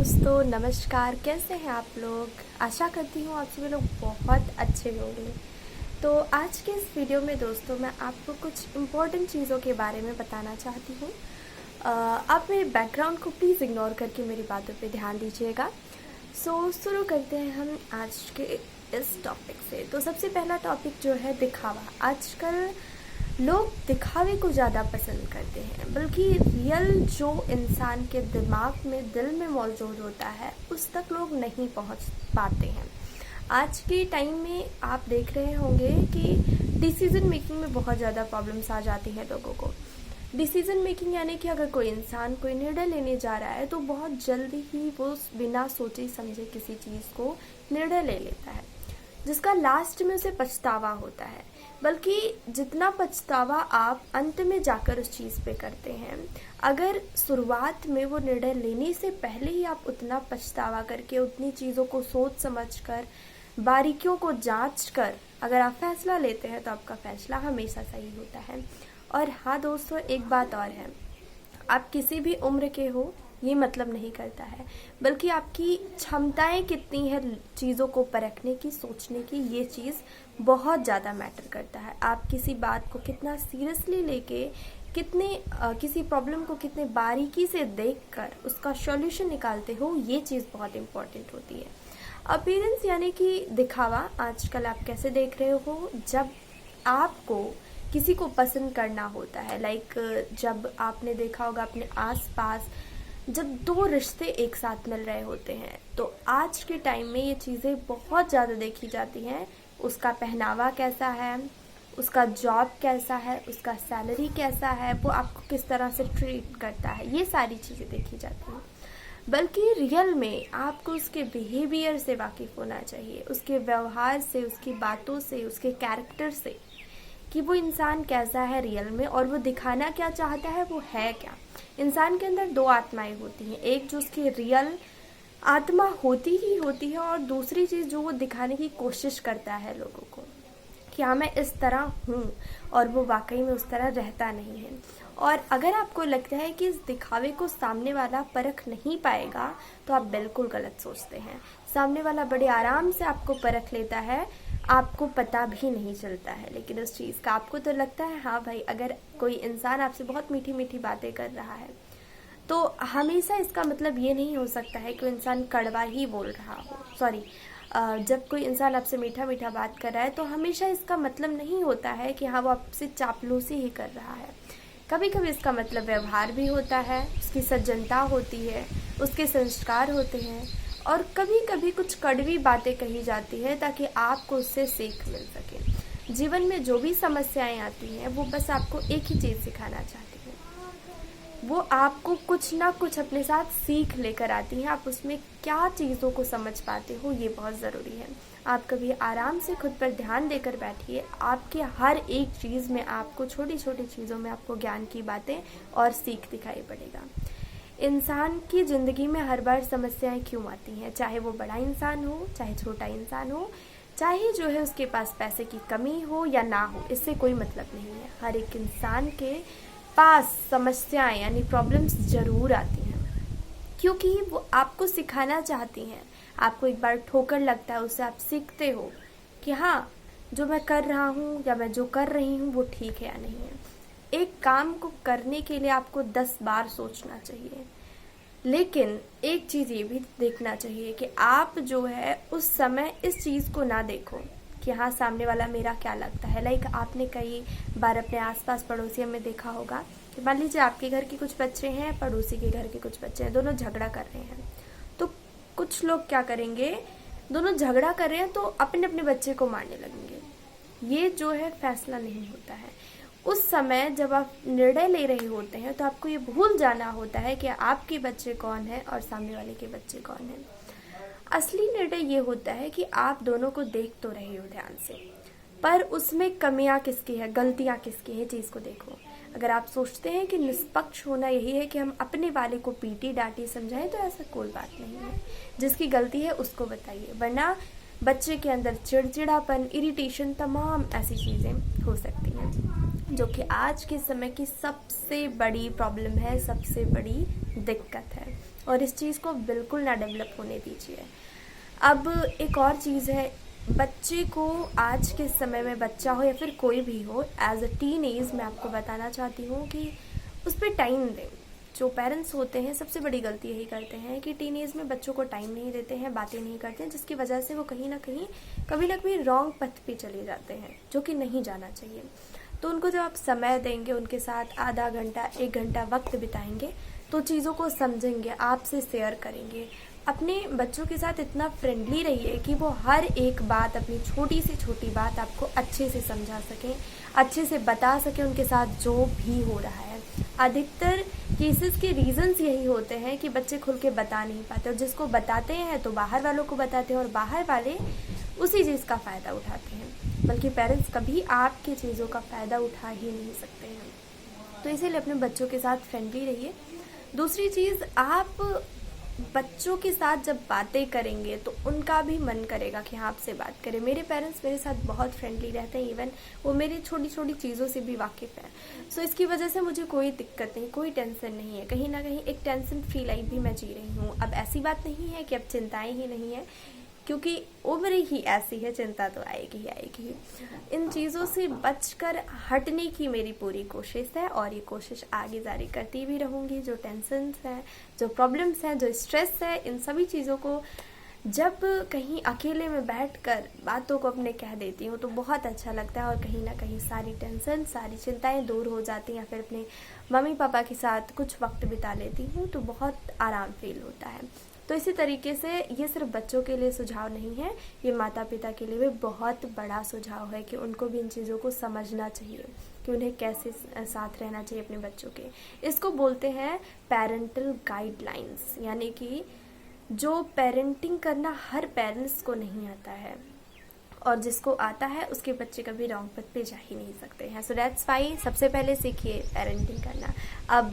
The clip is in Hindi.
दोस्तों, नमस्कार। कैसे हैं आप लोग? आशा करती हूँ आप सभी लोग बहुत अच्छे होंगे। तो आज के इस वीडियो में दोस्तों मैं आपको कुछ इम्पोर्टेंट चीज़ों के बारे में बताना चाहती हूँ। आप मेरे बैकग्राउंड को प्लीज़ इग्नोर करके मेरी बातों पे ध्यान दीजिएगा। शुरू करते हैं हम आज के इस टॉपिक से। तो सबसे पहला टॉपिक जो है दिखावा। आजकल लोग दिखावे को ज़्यादा पसंद करते हैं, बल्कि रियल जो इंसान के दिमाग में, दिल में मौजूद होता है उस तक लोग नहीं पहुंच पाते हैं। आज के टाइम में आप देख रहे होंगे कि डिसीजन मेकिंग में बहुत ज़्यादा प्रॉब्लम्स आ जाती हैं लोगों को। डिसीजन मेकिंग यानी कि अगर कोई इंसान कोई निर्णय लेने जा रहा है तो बहुत जल्दी ही वो बिना सोचे समझे किसी चीज़ को निर्णय ले लेता है, जिसका लास्ट में उसे पछतावा होता है। बल्कि जितना पछतावा आप अंत में जाकर उस चीज़ पे करते हैं, अगर शुरुआत में वो निर्णय लेने से पहले ही आप उतना पछतावा करके, उतनी चीज़ों को सोच समझ कर, बारीकियों को जांच कर अगर आप फैसला लेते हैं तो आपका फैसला हमेशा सही होता है। और हाँ दोस्तों, एक बात और है, आप किसी भी उम्र के हो ये मतलब नहीं करता है, बल्कि आपकी क्षमताएं कितनी है चीज़ों को परखने की, सोचने की, ये चीज़ बहुत ज़्यादा मैटर करता है। आप किसी बात को कितना सीरियसली लेके, किसी प्रॉब्लम को कितने बारीकी से देखकर उसका सॉल्यूशन निकालते हो, ये चीज़ बहुत इम्पोर्टेंट होती है। अपीयरेंस यानी कि दिखावा आजकल आप कैसे देख रहे हो? जब आपको किसी को पसंद करना होता है, जब आपने देखा होगा अपने आसपास जब दो रिश्ते एक साथ मिल रहे होते हैं, तो आज के टाइम में ये चीज़ें बहुत ज़्यादा देखी जाती हैं। उसका पहनावा कैसा है, उसका जॉब कैसा है, उसका सैलरी कैसा है, वो आपको किस तरह से ट्रीट करता है, ये सारी चीज़ें देखी जाती हैं। बल्कि रियल में आपको उसके बिहेवियर से वाकिफ़ होना चाहिए, उसके व्यवहार से, उसकी बातों से, उसके कैरेक्टर से, कि वो इंसान कैसा है रियल में और वो दिखाना क्या चाहता है, वो है क्या। इंसान के अंदर दो आत्माएं होती हैं, एक जो उसकी रियल आत्मा होती ही होती है, और दूसरी चीज़ जो वो दिखाने की कोशिश करता है लोगों को कि हाँ मैं इस तरह हूँ, और वो वाकई में उस तरह रहता नहीं है। और अगर आपको लगता है कि इस दिखावे को सामने वाला परख नहीं पाएगा, तो आप बिल्कुल गलत सोचते हैं। सामने वाला बड़े आराम से आपको परख लेता है, आपको पता भी नहीं चलता है। लेकिन उस चीज़ का आपको तो लगता है हाँ भाई, अगर कोई इंसान आपसे बहुत मीठी मीठी बातें कर रहा है तो हमेशा इसका मतलब ये नहीं हो सकता है कि वो इंसान कड़वा ही बोल रहा हो। जब कोई इंसान आपसे मीठा मीठा बात कर रहा है तो हमेशा इसका मतलब नहीं होता है कि हाँ वो आपसे चापलूसी ही कर रहा है। कभी कभी इसका मतलब व्यवहार भी होता है, उसकी सज्जनता होती है, उसके संस्कार होते हैं, और कभी कभी कुछ कड़वी बातें कही जाती है ताकि आपको उससे सीख मिल सके। जीवन में जो भी समस्याएं आती हैं वो बस आपको एक ही चीज़ सिखाना चाहती हैं, वो आपको कुछ ना कुछ अपने साथ सीख लेकर आती हैं। आप उसमें क्या चीज़ों को समझ पाते हो, ये बहुत ज़रूरी है। आप कभी आराम से खुद पर ध्यान देकर बैठिए, आपके हर एक चीज़ में आपको, छोटी छोटी चीज़ों में आपको ज्ञान की बातें और सीख दिखाई पड़ेगा। इंसान की ज़िंदगी में हर बार समस्याएं क्यों आती हैं, चाहे वो बड़ा इंसान हो, चाहे छोटा इंसान हो, चाहे जो है उसके पास पैसे की कमी हो या ना हो, इससे कोई मतलब नहीं है। हर एक इंसान के पास समस्याएं यानी प्रॉब्लम्स ज़रूर आती हैं, क्योंकि वो आपको सिखाना चाहती हैं। आपको एक बार ठोकर लगता है, उससे आप सीखते हो कि हाँ जो मैं कर रहा हूँ या मैं जो कर रही हूँ वो ठीक है या नहीं है। एक काम को करने के लिए आपको 10 बार सोचना चाहिए, लेकिन एक चीज़ ये भी देखना चाहिए कि आप जो है उस समय इस चीज़ को ना देखो कि हाँ सामने वाला मेरा क्या लगता है। आपने कई बार अपने आसपास पड़ोसियों में देखा होगा कि मान लीजिए आपके घर के कुछ बच्चे हैं, पड़ोसी के घर के कुछ बच्चे हैं, दोनों झगड़ा कर रहे हैं। तो कुछ लोग क्या करेंगे, दोनों झगड़ा कर रहे हैं तो अपने अपने बच्चे को मारने लगेंगे। ये जो है फैसला नहीं होता है। उस समय जब आप निर्णय ले रहे होते हैं तो आपको ये भूल जाना होता है कि आपके बच्चे कौन है और सामने वाले के बच्चे कौन है। असली निर्णय ये होता है कि आप दोनों को देख तो रहे हो ध्यान से, पर उसमें कमियां किसकी है, गलतियां किसकी है, चीज़ को देखो। अगर आप सोचते हैं कि निष्पक्ष होना यही है कि हम अपने वाले को पीटी डांटी समझाएं, तो ऐसा कोई बात नहीं है। जिसकी गलती है उसको बताइए, वरना बच्चे के अंदर चिड़चिड़ापन, इरिटेशन, तमाम ऐसी चीज़ें हो सकती हैं, जो कि आज के समय की सबसे बड़ी प्रॉब्लम है, सबसे बड़ी दिक्कत है। और इस चीज़ को बिल्कुल ना डेवलप होने दीजिए। अब एक और चीज़ है, बच्चे को आज के समय में, बच्चा हो या फिर कोई भी हो, एज अ टीन एज मैं आपको बताना चाहती हूँ कि उस पर टाइम दें। जो पेरेंट्स होते हैं सबसे बड़ी गलती यही करते हैं कि टीन एज में बच्चों को टाइम नहीं देते हैं, बातें नहीं करते हैं, जिसकी वजह से वो कहीं ना कहीं कभी ना कभी रॉन्ग पथ पे चले जाते हैं, जो कि नहीं जाना चाहिए। तो उनको जब आप समय देंगे, उनके साथ आधा घंटा 1 घंटा वक्त बिताएंगे, तो चीज़ों को समझेंगे, आपसे शेयर करेंगे। अपने बच्चों के साथ इतना फ्रेंडली रहिए कि वो हर एक बात, अपनी छोटी से छोटी बात आपको अच्छे से समझा सकें, अच्छे से बता सकें उनके साथ जो भी हो रहा है। अधिकतर केसेस के रीजंस यही होते हैं कि बच्चे खुल के बता नहीं पाते, और जिसको बताते हैं तो बाहर वालों को बताते हैं, और बाहर वाले उसी चीज़ का फ़ायदा उठाते हैं। बल्कि पेरेंट्स कभी आपकी चीज़ों का फ़ायदा उठा ही नहीं सकते हैं। तो इसीलिए अपने बच्चों के साथ फ्रेंडली रहिए। दूसरी चीज़, आप बच्चों के साथ जब बातें करेंगे तो उनका भी मन करेगा कि हाँ आपसे बात करें। मेरे पेरेंट्स मेरे साथ बहुत फ्रेंडली रहते हैं, इवन वो मेरी छोटी छोटी चीज़ों से भी वाकिफ़ हैं। सो इसकी वजह से मुझे कोई दिक्कत नहीं, कोई टेंशन नहीं है। कहीं ना कहीं एक टेंशन फ्री लाइफ भी मैं जी रही हूँ। अब ऐसी बात नहीं है कि अब चिंताएं ही नहीं है, क्योंकि उम्र ही ऐसी है, चिंता तो आएगी ही आएगी। इन चीज़ों से बचकर हटने की मेरी पूरी कोशिश है, और ये कोशिश आगे जारी करती भी रहूँगी। जो टेंशन्स हैं, जो प्रॉब्लम्स हैं, जो स्ट्रेस है, इन सभी चीज़ों को जब कहीं अकेले में बैठकर बातों को अपने कह देती हूँ तो बहुत अच्छा लगता है, और कहीं ना कहीं सारी टेंशन, सारी चिंताएं दूर हो जाती हैं। या फिर अपने मम्मी पापा के साथ कुछ वक्त बिता लेती हूँ तो बहुत आराम फील होता है। तो इसी तरीके से ये सिर्फ बच्चों के लिए सुझाव नहीं है, ये माता पिता के लिए भी बहुत बड़ा सुझाव है कि उनको भी इन चीज़ों को समझना चाहिए कि उन्हें कैसे साथ रहना चाहिए अपने बच्चों के। इसको बोलते हैं पेरेंटल गाइडलाइंस, यानी कि जो पेरेंटिंग करना हर पेरेंट्स को नहीं आता है, और जिसको आता है उसके बच्चे कभी रॉन्ग पथ पे जा ही नहीं सकते हैं। सो दैट्स वाई सबसे पहले सीखिए पेरेंटिंग करना। अब